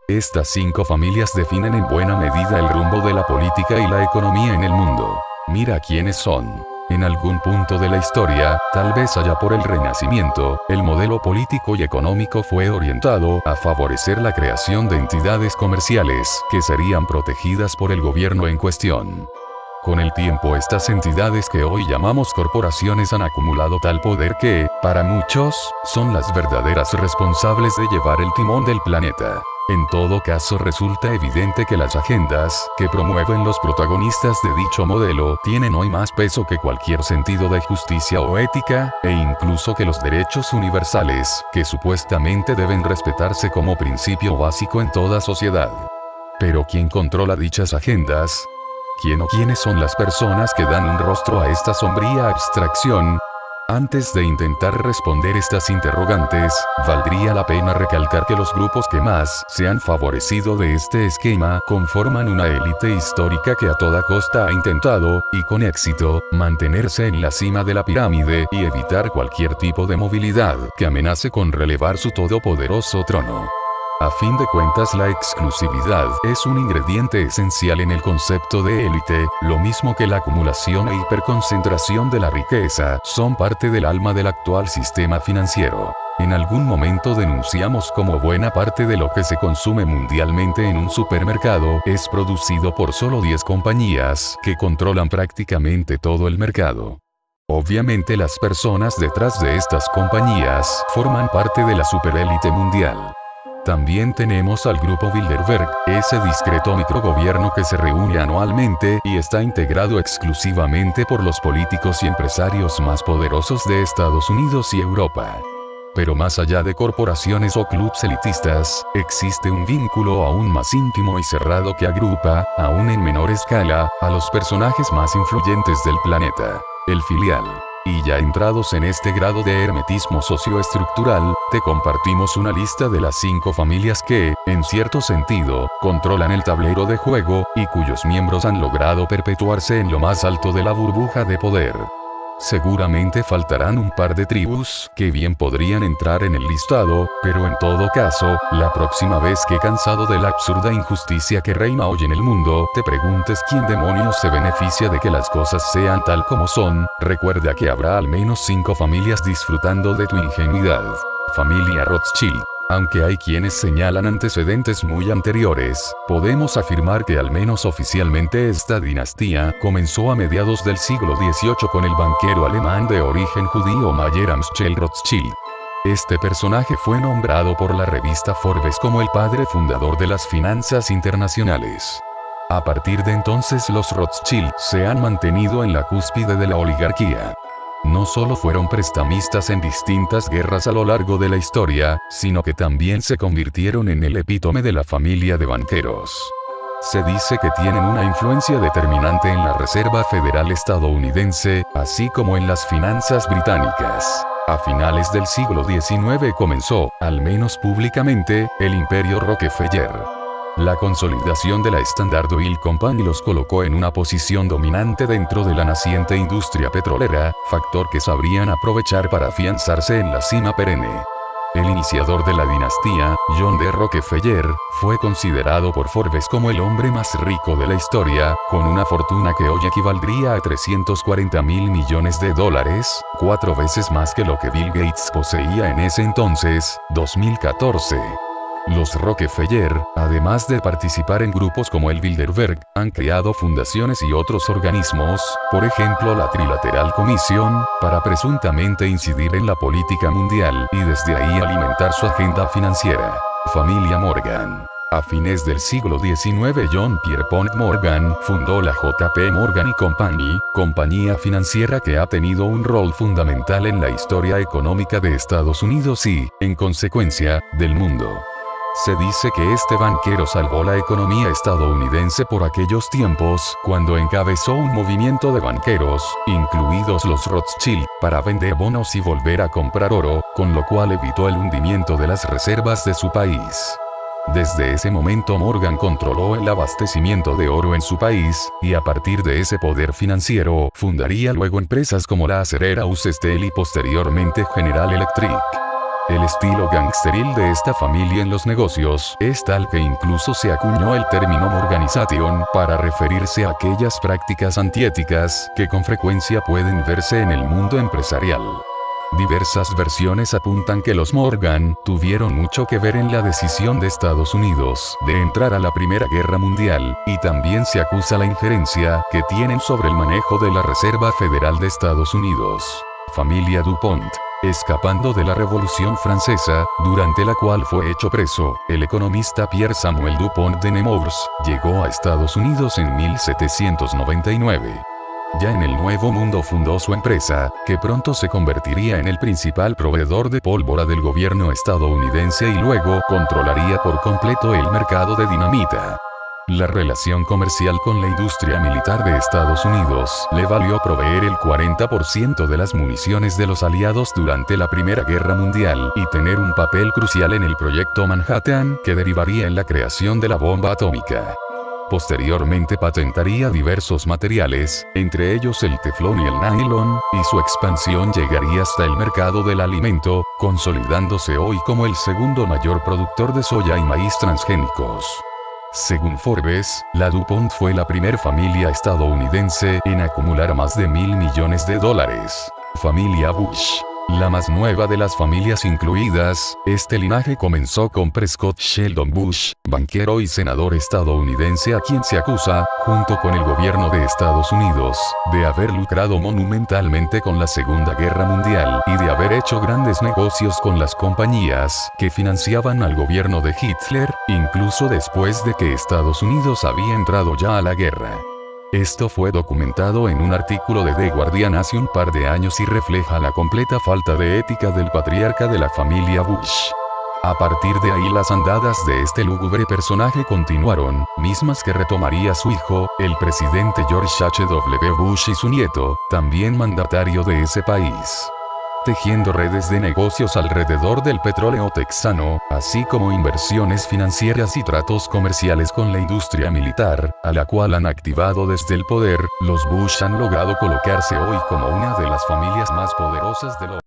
Estas 5 familias definen en buena medida el rumbo de la política y la economía en el mundo. Mira quiénes son. En algún punto de la historia, tal vez allá por el Renacimiento, el modelo político y económico fue orientado a favorecer la creación de entidades comerciales que serían protegidas por el gobierno en cuestión. Con el tiempo estas entidades que hoy llamamos corporaciones han acumulado tal poder que, para muchos, son las verdaderas responsables de llevar el timón del planeta. En todo caso resulta evidente que las agendas que promueven los protagonistas de dicho modelo tienen hoy más peso que cualquier sentido de justicia o ética, e incluso que los derechos universales, que supuestamente deben respetarse como principio básico en toda sociedad. Pero ¿quién controla dichas agendas? ¿Quién o quiénes son las personas que dan un rostro a esta sombría abstracción? Antes de intentar responder estas interrogantes, valdría la pena recalcar que los grupos que más se han favorecido de este esquema conforman una élite histórica que a toda costa ha intentado, y con éxito, mantenerse en la cima de la pirámide y evitar cualquier tipo de movilidad que amenace con relevar su todopoderoso trono. A fin de cuentas, la exclusividad es un ingrediente esencial en el concepto de élite, lo mismo que la acumulación e hiperconcentración de la riqueza son parte del alma del actual sistema financiero. En algún momento denunciamos cómo buena parte de lo que se consume mundialmente en un supermercado es producido por solo 10 compañías que controlan prácticamente todo el mercado. Obviamente las personas detrás de estas compañías forman parte de la superélite mundial. También tenemos al Grupo Bilderberg, ese discreto microgobierno que se reúne anualmente y está integrado exclusivamente por los políticos y empresarios más poderosos de Estados Unidos y Europa. Pero más allá de corporaciones o clubs elitistas, existe un vínculo aún más íntimo y cerrado que agrupa, aún en menor escala, a los personajes más influyentes del planeta, el filial. Y ya entrados en este grado de hermetismo socioestructural, te compartimos una lista de las 5 familias que, en cierto sentido, controlan el tablero de juego, y cuyos miembros han logrado perpetuarse en lo más alto de la burbuja de poder. Seguramente faltarán un par de tribus que bien podrían entrar en el listado, pero en todo caso, la próxima vez que cansado de la absurda injusticia que reina hoy en el mundo, te preguntes quién demonios se beneficia de que las cosas sean tal como son, recuerda que habrá al menos 5 familias disfrutando de tu ingenuidad. Familia Rothschild. Aunque hay quienes señalan antecedentes muy anteriores, podemos afirmar que al menos oficialmente esta dinastía comenzó a mediados del siglo XVIII con el banquero alemán de origen judío Mayer Amschel Rothschild. Este personaje fue nombrado por la revista Forbes como el padre fundador de las finanzas internacionales. A partir de entonces los Rothschild se han mantenido en la cúspide de la oligarquía. No solo fueron prestamistas en distintas guerras a lo largo de la historia, sino que también se convirtieron en el epítome de la familia de banqueros. Se dice que tienen una influencia determinante en la Reserva Federal estadounidense, así como en las finanzas británicas. A finales del siglo XIX comenzó, al menos públicamente, el Imperio Rockefeller. La consolidación de la Standard Oil Company los colocó en una posición dominante dentro de la naciente industria petrolera, factor que sabrían aprovechar para afianzarse en la cima perenne. El iniciador de la dinastía, John D. Rockefeller, fue considerado por Forbes como el hombre más rico de la historia, con una fortuna que hoy equivaldría a $340.000 millones, 4 veces más que lo que Bill Gates poseía en ese entonces, 2014. Los Rockefeller, además de participar en grupos como el Bilderberg, han creado fundaciones y otros organismos, por ejemplo la Trilateral Commission, para presuntamente incidir en la política mundial y desde ahí alimentar su agenda financiera. Familia Morgan. A fines del siglo XIX John Pierpont Morgan fundó la JP Morgan Company, compañía financiera que ha tenido un rol fundamental en la historia económica de Estados Unidos y, en consecuencia, del mundo. Se dice que este banquero salvó la economía estadounidense por aquellos tiempos, cuando encabezó un movimiento de banqueros, incluidos los Rothschild, para vender bonos y volver a comprar oro, con lo cual evitó el hundimiento de las reservas de su país. Desde ese momento Morgan controló el abastecimiento de oro en su país, y a partir de ese poder financiero, fundaría luego empresas como la acerera US Steel y posteriormente General Electric. El estilo gangsteril de esta familia en los negocios es tal que incluso se acuñó el término Morganization para referirse a aquellas prácticas antiéticas que con frecuencia pueden verse en el mundo empresarial. Diversas versiones apuntan que los Morgan tuvieron mucho que ver en la decisión de Estados Unidos de entrar a la Primera Guerra Mundial, y también se acusa la injerencia que tienen sobre el manejo de la Reserva Federal de Estados Unidos. Familia DuPont. Escapando de la Revolución Francesa, durante la cual fue hecho preso, el economista Pierre Samuel DuPont de Nemours llegó a Estados Unidos en 1799. Ya en el Nuevo Mundo fundó su empresa, que pronto se convertiría en el principal proveedor de pólvora del gobierno estadounidense y luego controlaría por completo el mercado de dinamita. La relación comercial con la industria militar de Estados Unidos le valió proveer el 40% de las municiones de los aliados durante la Primera Guerra Mundial y tener un papel crucial en el proyecto Manhattan, que derivaría en la creación de la bomba atómica. Posteriormente patentaría diversos materiales, entre ellos el teflón y el nylon, y su expansión llegaría hasta el mercado del alimento, consolidándose hoy como el segundo mayor productor de soya y maíz transgénicos. Según Forbes, la DuPont fue la primer familia estadounidense en acumular más de $1.000 millones. Familia Bush. La más nueva de las familias incluidas, este linaje comenzó con Prescott Sheldon Bush, banquero y senador estadounidense a quien se acusa, junto con el gobierno de Estados Unidos, de haber lucrado monumentalmente con la Segunda Guerra Mundial y de haber hecho grandes negocios con las compañías que financiaban al gobierno de Hitler, incluso después de que Estados Unidos había entrado ya a la guerra. Esto fue documentado en un artículo de The Guardian hace un par de años y refleja la completa falta de ética del patriarca de la familia Bush. A partir de ahí las andadas de este lúgubre personaje continuaron, mismas que retomaría su hijo, el presidente George H.W. Bush y su nieto, también mandatario de ese país. Tejiendo redes de negocios alrededor del petróleo texano, así como inversiones financieras y tratos comerciales con la industria militar, a la cual han activado desde el poder, los Bush han logrado colocarse hoy como una de las familias más poderosas del